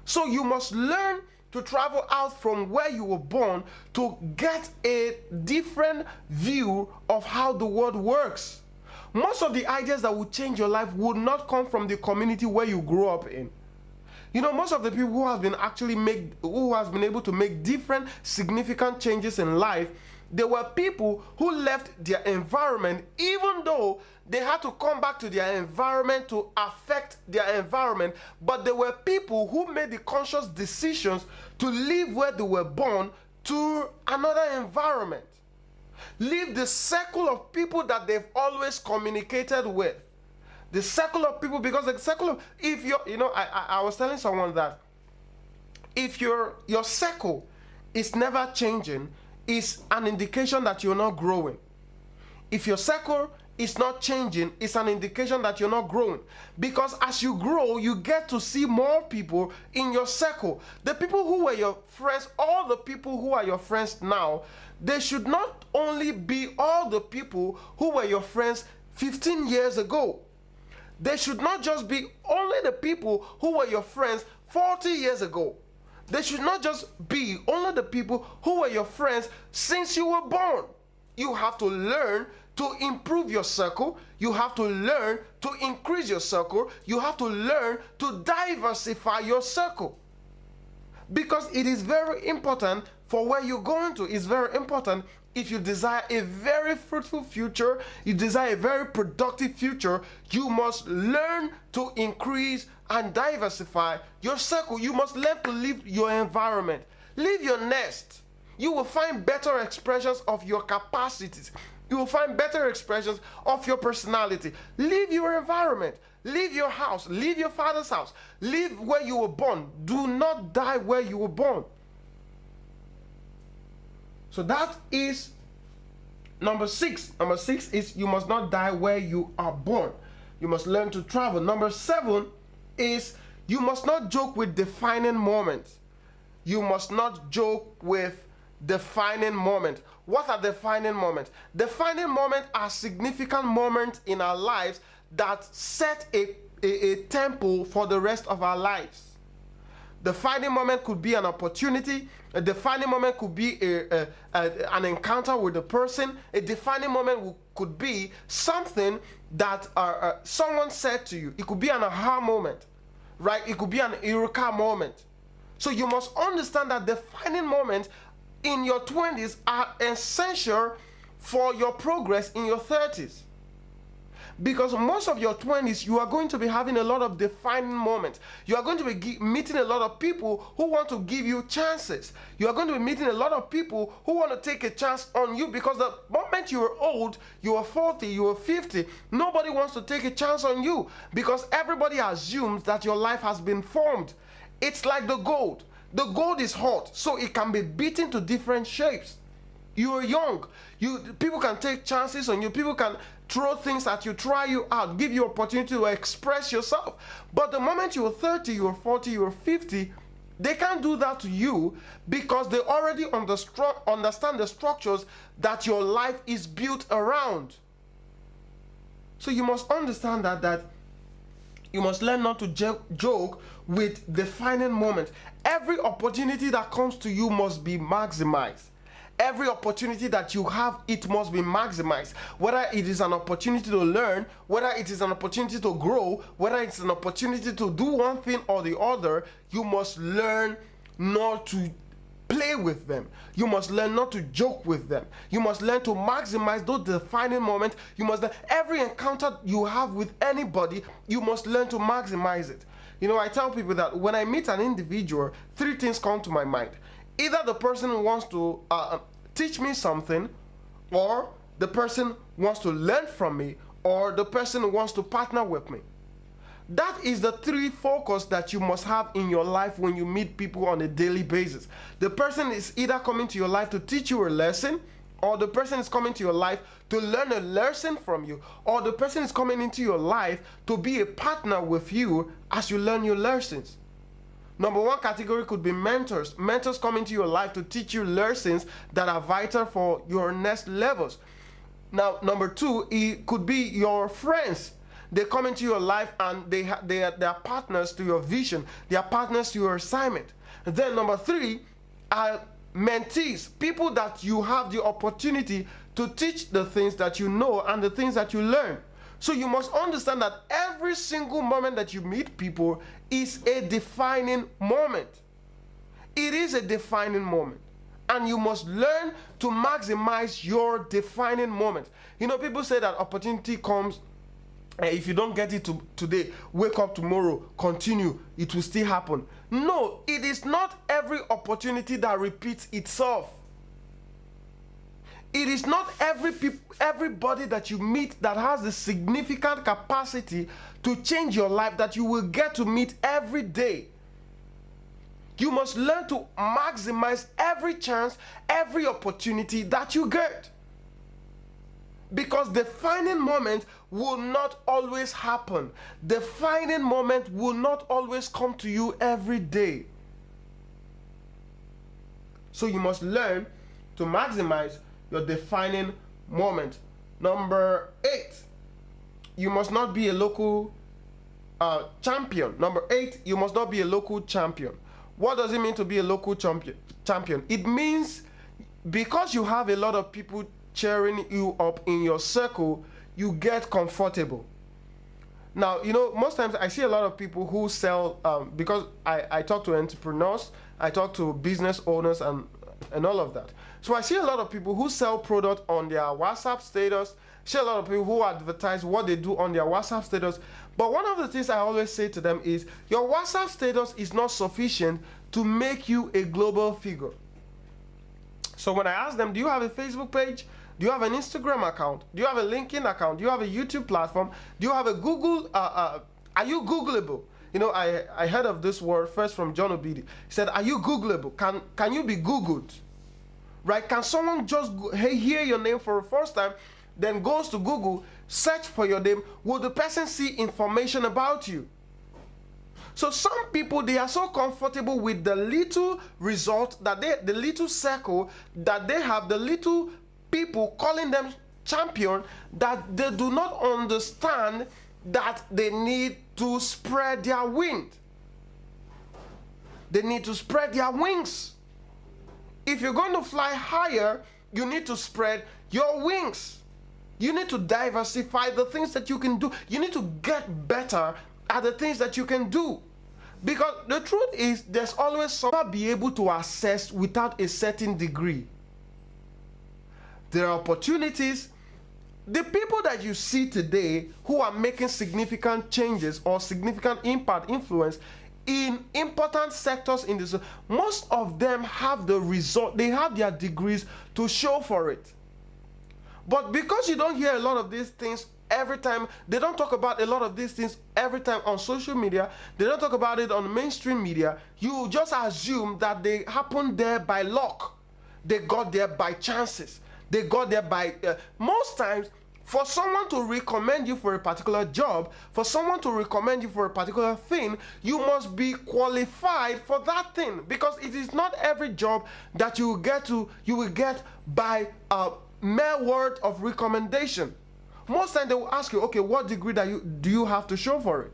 So you must learn to travel out from where you were born to get a different view of how the world works. Most of the ideas that will change your life would not come from the community where you grew up in. You know, most of the people who have been able to make different significant changes in life, they were people who left their environment, even though they had to come back to their environment to affect their environment, but they were people who made the conscious decisions to leave where they were born to another environment. Leave the circle of people that they've always communicated with. The circle of people, because the circle of, if you're, you know, I was telling someone that if your circle is never changing, is an indication that you're not growing. If your circle is not changing, it's an indication that you're not growing. Because as you grow, you get to see more people in your circle. The people who were your friends, all the people who are your friends now, they should not only be all the people who were your friends 15 years ago. They should not just be only the people who were your friends 40 years ago. They should not just be only the people who were your friends since you were born. You have to learn to improve your circle. You have to learn to increase your circle. You have to learn to diversify your circle. Because it is very important for where you're going to. It's very important if you desire a very fruitful future, you desire a very productive future, you must learn to increase and diversify your circle. You must learn to leave your environment. Leave your nest. You will find better expressions of your capacities. You will find better expressions of your personality. Leave your environment. Leave your house. Leave your father's house. Leave where you were born. Do not die where you were born. So that is number 6. Number 6 is you must not die where you are born. You must learn to travel. Number 7 is you must not joke with defining moments. You must not joke with defining moments. What are defining moments? Defining moments are significant moments in our lives that set a tempo for the rest of our lives. Defining moment could be an opportunity. A defining moment could be an encounter with a person. A defining moment could be something that someone said to you. It could be an aha moment, right? It could be an eureka moment. So you must understand that defining moments in your 20s are essential for your progress in your 30s. Because most of your 20s, you are going to be having a lot of defining moments. You are going to be meeting a lot of people who want to give you chances. You are going to be meeting a lot of people who want to take a chance on you, because the moment you are old, you are 40, you are 50, nobody wants to take a chance on you, because everybody assumes that your life has been formed. It's like the gold. The gold is hot, so it can be beaten to different shapes. You are young. People can take chances on you. People can throw things at you, try you out, give you opportunity to express yourself. But the moment you are 30, you are 40, you are 50, they can't do that to you, because they already understand the structures that your life is built around. So you must understand that you must learn not to joke with defining moments. Every opportunity that comes to you must be maximized. Every opportunity that you have, it must be maximized. Whether it is an opportunity to learn, whether it is an opportunity to grow, whether it's an opportunity to do one thing or the other, you must learn not to play with them. You must learn not to joke with them. You must learn to maximize those defining moments. You must learn every encounter you have with anybody, you must learn to maximize it. You know, I tell people that when I meet an individual, three things come to my mind. Either the person wants to teach me something, or the person wants to learn from me, or the person wants to partner with me. That is the three focus that you must have in your life when you meet people on a daily basis. The person is either coming to your life to teach you a lesson, or the person is coming to your life to learn a lesson from you, or the person is coming into your life to be a partner with you as you learn your lessons. Number one category could be mentors. Mentors come into your life to teach you lessons that are vital for your next levels. Now, number two, it could be your friends. They come into your life and they are partners to your vision. They are partners to your assignment. And then number three are mentees, people that you have the opportunity to teach the things that you know and the things that you learn. So you must understand that every single moment that you meet people is a defining moment. It is a defining moment. And you must learn to maximize your defining moment. You know, people say that opportunity comes, if you don't get it today, wake up tomorrow, continue, it will still happen. No, it is not every opportunity that repeats itself. It is not everybody that you meet that has the significant capacity to change your life that you will get to meet every day. You must learn to maximize every chance, every opportunity that you get. Because defining moment will not always happen. Defining moment will not always come to you every day. So you must learn to maximize your defining moment. Number 8, you must not be a local champion. Number 8, you must not be a local champion. What does it mean to be a local champion? It means because you have a lot of people cheering you up in your circle, you get comfortable. Now, you know, most times I see a lot of people who sell, because I talk to entrepreneurs, I talk to business owners and all of that. So I see a lot of people who sell product on their WhatsApp status, see a lot of people who advertise what they do on their WhatsApp status. But one of the things I always say to them is, your WhatsApp status is not sufficient to make you a global figure. So when I ask them, do you have a Facebook page? Do you have an Instagram account? Do you have a LinkedIn account? Do you have a YouTube platform? Do you have a Google? Are you Googleable? You know, I heard of this word first from John Obidi. He said, are you Googleable? Can you be Googled? Right? Can someone just hear your name for the first time, then goes to Google, search for your name? Will the person see information about you? So some people, they are so comfortable with the little result that the little circle that they have, the little people calling them champion, that they do not understand that they need to spread their wings. They need to spread their wings. If you're going to fly higher, you need to spread your wings. You need to diversify the things that you can do. You need to get better at the things that you can do. Because the truth is, there's always someone be able to access without a certain degree. There are opportunities the people that you see today who are making significant changes or significant impact, influence in important sectors in this, most of them have the result, they have their degrees to show for it. But because you don't hear a lot of these things every time, they don't talk about a lot of these things every time on social media, they don't talk about it on mainstream media, you just assume that they happened there by luck. They got there by chances. They got there by, most times, for someone to recommend you for a particular job, for someone to recommend you for a particular thing, you must be qualified for that thing, because it is not every job that you will get by a mere word of recommendation. Most times they will ask you, okay, what degree do you have to show for it?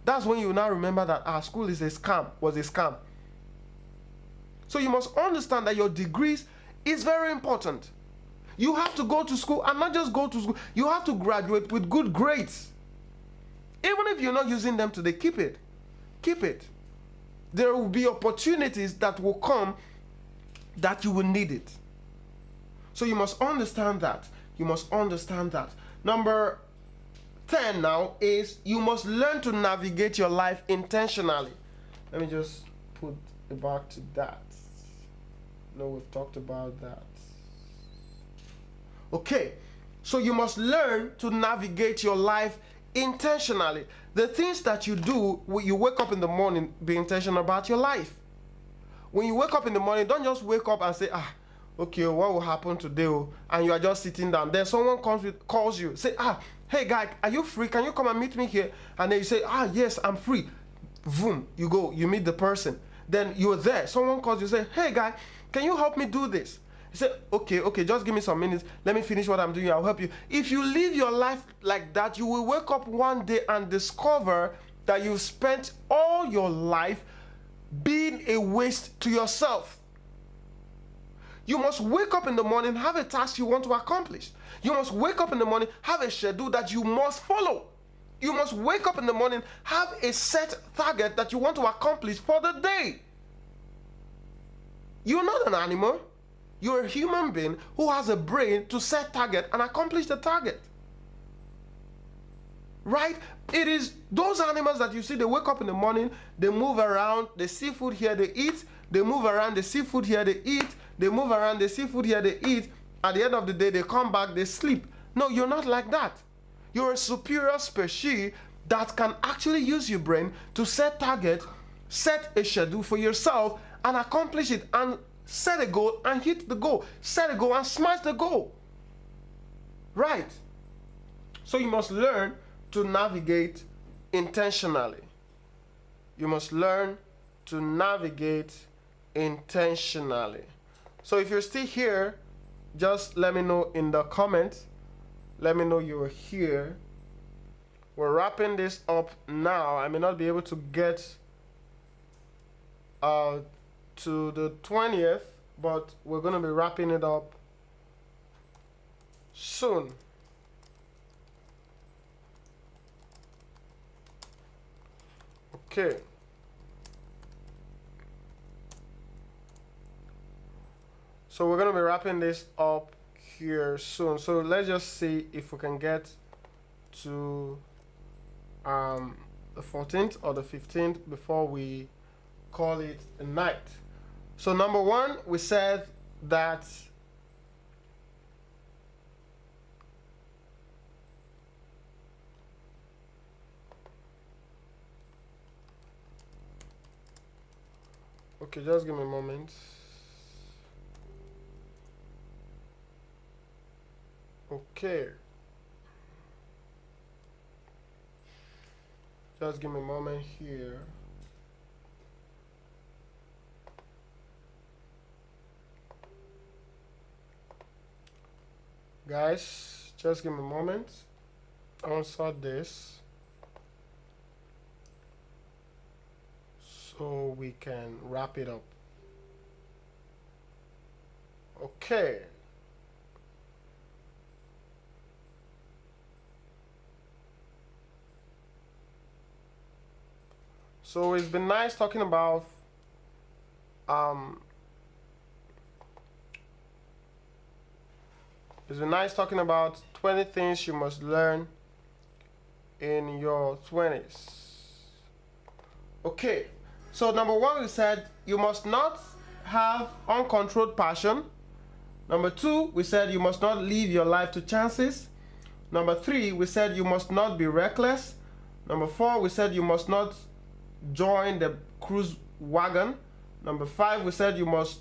That's when you now remember that our school is a scam, was a scam. So you must understand that your degrees is very important. You have to go to school, and not just go to school, you have to graduate with good grades. Even if you're not using them today, keep it. Keep it. There will be opportunities that will come that you will need it. So you must understand that. You must understand that. Number 10 now is you must learn to navigate your life intentionally. Let me just put it back to that. No, we've talked about that. Okay, so you must learn to navigate your life intentionally. The things that you do when you wake up in the morning, be intentional about your life. When you wake up in the morning, don't just wake up and say, okay, what will happen today? And you are just sitting down. Then someone calls you, say, hey guy, are you free? Can you come and meet me here? And then you say, yes, I'm free. Boom, you go, you meet the person. Then you're there. Someone calls you, say, hey guy, can you help me do this? You say, okay, just give me some minutes. Let me finish what I'm doing. I'll help you. If you live your life like that, you will wake up one day and discover that you've spent all your life being a waste to yourself. You must wake up in the morning, have a task you want to accomplish. You must wake up in the morning, have a schedule that you must follow. You must wake up in the morning, have a set target that you want to accomplish for the day. You're not an animal. You're a human being who has a brain to set target and accomplish the target. Right? It is those animals that you see, they wake up in the morning, they move around, they see food here, they eat, they move around, they see food here, they eat, they move around, they see food here, they eat. At the end of the day, they come back, they sleep. No, you're not like that. You're a superior species that can actually use your brain to set target, set a schedule for yourself, and accomplish it, and set a goal and hit the goal. Set a goal and smash the goal. Right. So you must learn to navigate intentionally. You must learn to navigate intentionally. So if you're still here, just let me know in the comments. Let me know you're here. We're wrapping this up now. I may not be able to get to the 20th, but we're going to be wrapping it up soon. Okay. So we're going to be wrapping this up here soon. So let's just see if we can get to the 14th or the 15th before we call it a night. So number one, we said that okay, just give me a moment. Okay. Just give me a moment here. Guys, just give me a moment. I want to sort this so we can wrap it up. Okay. So it's been nice talking about It's been nice talking about 20 things you must learn in your 20s. Okay, so number one, we said you must not have uncontrolled passion. Number two, we said you must not live your life to chances. Number three, we said you must not be reckless. Number four, we said you must not join the cruise wagon. Number five, we said you must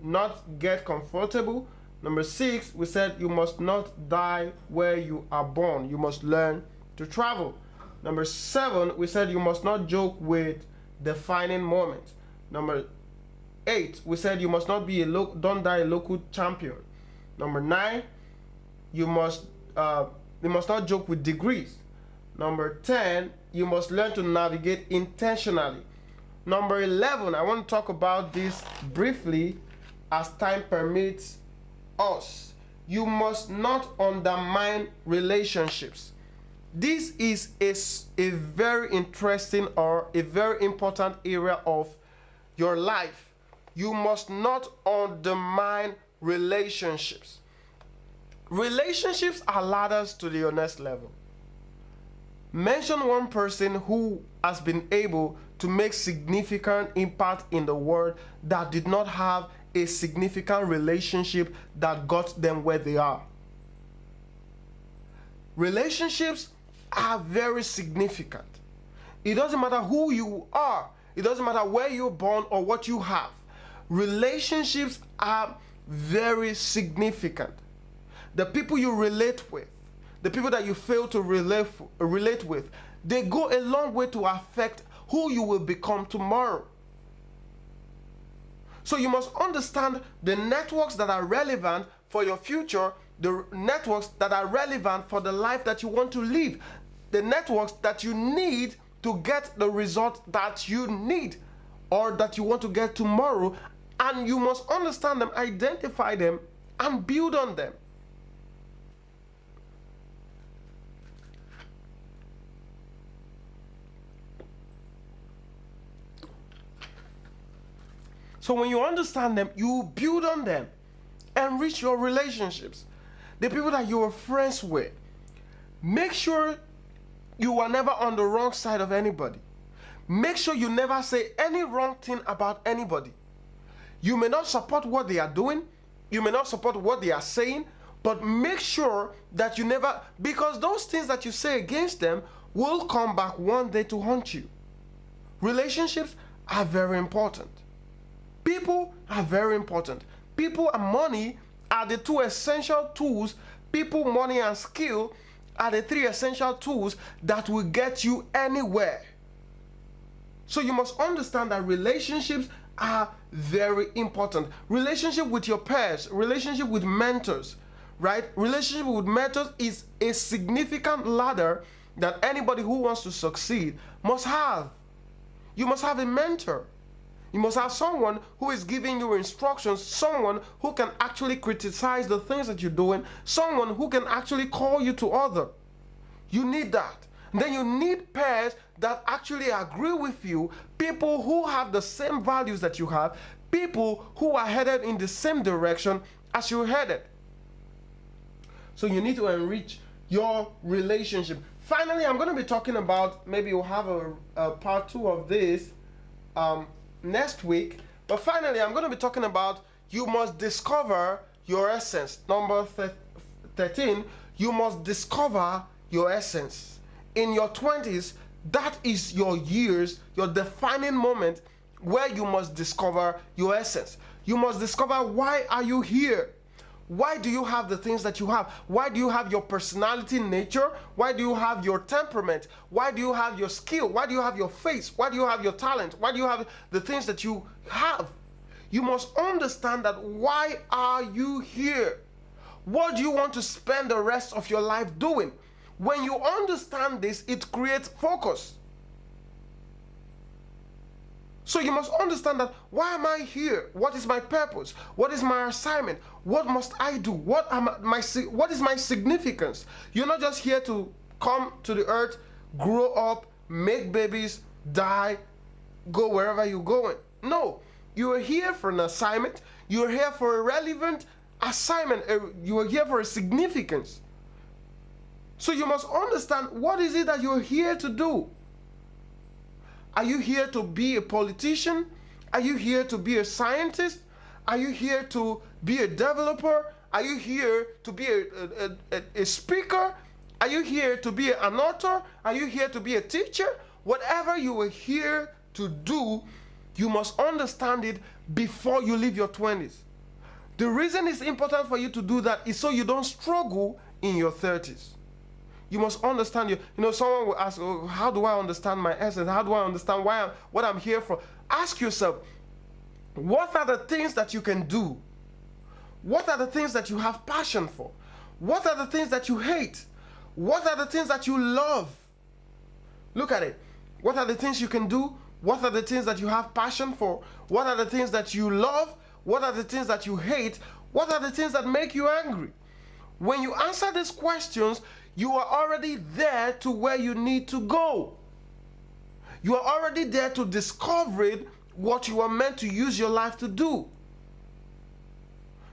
not get comfortable. Number six, we said you must not die where you are born. You must learn to travel. Number seven, we said you must not joke with defining moments. Number eight, we said you must not be don't die a local champion. Number nine, you must not joke with degrees. Number 10, you must learn to navigate intentionally. Number 11, I want to talk about this briefly as time permits us. You must not undermine relationships. This is a very interesting or a very important area of your life. You must not undermine relationships. Relationships are ladders to the next level. Mention one person who has been able to make significant impact in the world that did not have a significant relationship that got them where they are. Relationships are very significant. It doesn't matter who you are. It doesn't matter where you're born or what you have. Relationships are very significant. The people you relate with, the people that you fail to relate with, they go a long way to affect who you will become tomorrow. So you must understand the networks that are relevant for your future, the networks that are relevant for the life that you want to live, the networks that you need to get the result that you need or that you want to get tomorrow, and you must understand them, identify them, and build on them. So when you understand them, you build on them, enrich your relationships. The people that you are friends with, make sure you are never on the wrong side of anybody. Make sure you never say any wrong thing about anybody. You may not support what they are doing, you may not support what they are saying, but make sure that you never, because those things that you say against them will come back one day to haunt you. Relationships are very important. People are very important. People and money are the two essential tools. People, money, and skill are the three essential tools that will get you anywhere. So you must understand that relationships are very important. Relationship with your peers, relationship with mentors, right? Relationship with mentors is a significant ladder that anybody who wants to succeed must have. You must have a mentor. You must have someone who is giving you instructions, someone who can actually criticize the things that you're doing, someone who can actually call you to order. You need that. Then you need peers that actually agree with you, people who have the same values that you have, people who are headed in the same direction as you're headed. So you need to enrich your relationship. Finally, I'm going to be talking about, maybe we'll have a part 2 of this next week. But finally, I'm going to be talking about you must discover your essence. Number 13, you must discover your essence. In your 20s, that is your years, your defining moment where you must discover your essence. You must discover, why are you here? Why do you have the things that you have? Why do you have your personality, nature? Why do you have your temperament? Why do you have your skill? Why do you have your face? Why do you have your talent? Why do you have the things that you have? You must understand that, why are you here? What do you want to spend the rest of your life doing? When you understand this, it creates focus. So you must understand that, why am I here? What is my purpose? What is my assignment? What must I do? What is my significance? You're not just here to come to the earth, grow up, make babies, die, go wherever you're going. No, you're here for an assignment. You're here for a relevant assignment. You are here for a significance. So you must understand, what is it that you're here to do? Are you here to be a politician? Are you here to be a scientist? Are you here to be a developer? Are you here to be a speaker? Are you here to be an author? Are you here to be a teacher? Whatever you are here to do, you must understand it before you leave your 20s. The reason it's important for you to do that is so you don't struggle in your 30s. You must understand. Someone will ask, oh, how do I understand my essence? How do I understand what I'm here for? Ask yourself, what are the things that you can do? What are the things that you have passion for? What are the things that you hate? What are the things that you love? Look at it. What are the things you can do? What are the things that you have passion for? What are the things that you love? What are the things that you hate? What are the things that make you angry? When you answer these questions, you are already there to where you need to go. You are already there to discover what you are meant to use your life to do.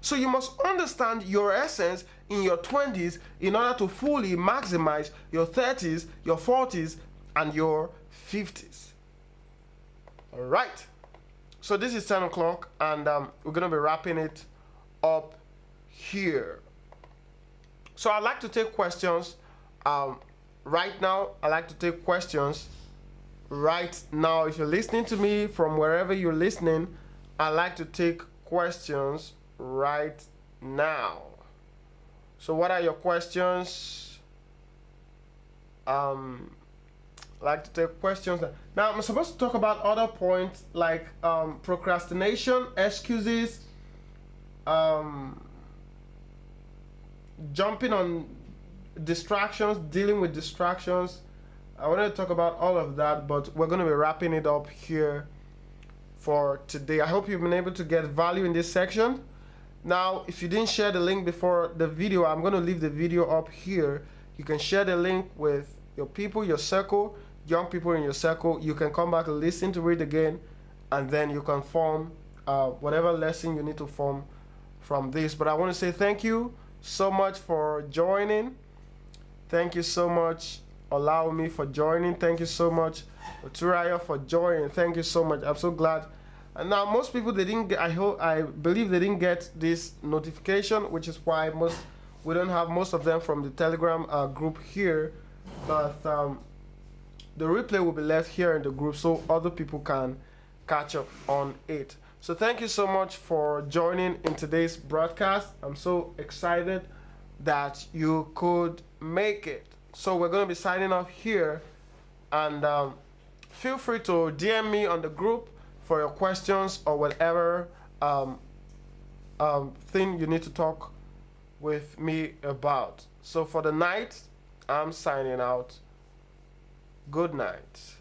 So you must understand your essence in your 20s in order to fully maximize your 30s, your 40s, and your 50s. All right. So this is 10 o'clock, and we're going to be wrapping it up here. So I'd like to take questions right now. I'd like to take questions right now. If you're listening to me from wherever you're listening, I'd like to take questions right now. So what are your questions? I'd like to take questions. Now I'm supposed to talk about other points like procrastination, excuses, jumping on distractions, dealing with distractions. I wanted to talk about all of that, but we're going to be wrapping it up here for today. I hope you've been able to get value in this section. Now, if you didn't share the link before the video, I'm going to leave the video up here. You can share the link with your people, your circle, young people in your circle. You can come back and listen to it again, and then you can form whatever lesson you need to form from this. But I want to say thank you so much for joining. Thank you so much, Allow Me, for joining. Thank you so much, Turaya, for joining. Thank you so much. I'm so glad. And now most people, they didn't get, I believe they didn't get this notification, which is why we don't have most of them from the Telegram group here. But the replay will be left here in the group so other people can catch up on it. So thank you so much for joining in today's broadcast. I'm so excited that you could make it. So we're going to be signing off here, and feel free to DM me on the group for your questions or whatever thing you need to talk with me about. So for the night, I'm signing out. Good night.